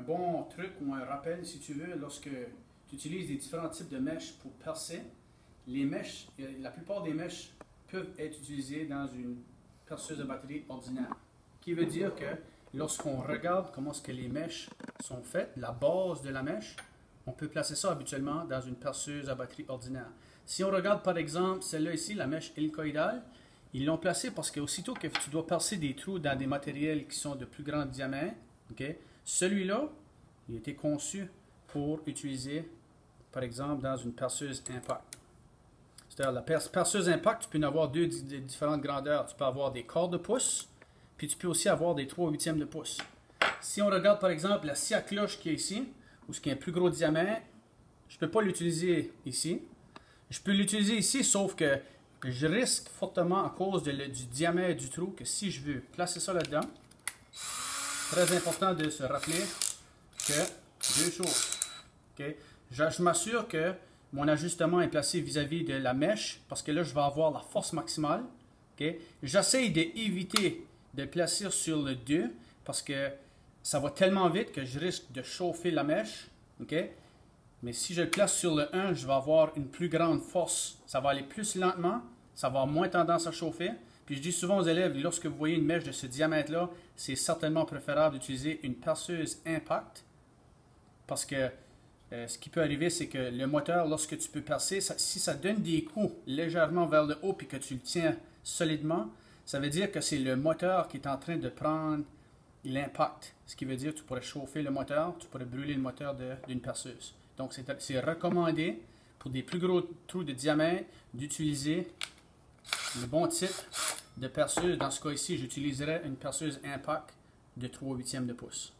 bon truc ou un rappel, si tu veux, lorsque tu utilises des différents types de mèches pour percer, les mèches, la plupart des mèches peuvent être utilisées dans une perceuse de batterie ordinaire. Ce qui veut dire que lorsqu'on regarde comment est-ce que les mèches sont faites, la base de la mèche, on peut placer ça habituellement dans une perceuse à batterie ordinaire. Si on regarde par exemple celle-là ici, la mèche hélicoïdale, ils l'ont placée parce qu'aussitôt que tu dois percer des trous dans des matériels qui sont de plus grand diamètre, okay, celui-là, il a été conçu pour utiliser, par exemple, dans une perceuse impact. C'est-à-dire, la perceuse impact, tu peux en avoir deux différentes grandeurs. Tu peux avoir des quarts de pouce, puis tu peux aussi avoir des 3/8 de pouce. Si on regarde, par exemple, la scie à cloche qui est ici, ou ce qui est un plus gros diamètre, je ne peux pas l'utiliser ici. Je peux l'utiliser ici, sauf que je risque fortement à cause du diamètre du trou que si je veux placer ça là-dedans, très important de se rappeler que deux choses. Okay? Je m'assure que mon ajustement est placé vis-à-vis de la mèche parce que là, je vais avoir la force maximale. Okay? J'essaie d'éviter de placer sur le 2 parce que ça va tellement vite que je risque de chauffer la mèche. Okay? Mais si je le place sur le 1, je vais avoir une plus grande force. Ça va aller plus lentement, ça va avoir moins tendance à chauffer. Puis je dis souvent aux élèves, lorsque vous voyez une mèche de ce diamètre-là, c'est certainement préférable d'utiliser une perceuse impact. Parce que ce qui peut arriver, c'est que le moteur, lorsque tu peux percer, si ça donne des coups légèrement vers le haut et que tu le tiens solidement, ça veut dire que c'est le moteur qui est en train de prendre l'impact. Ce qui veut dire que tu pourrais chauffer le moteur, tu pourrais brûler le moteur d'une perceuse. Donc, c'est recommandé pour des plus gros trous de diamètre d'utiliser le bon type de perceuse. Dans ce cas ici, j'utiliserais une perceuse impact de 3/8 de pouce.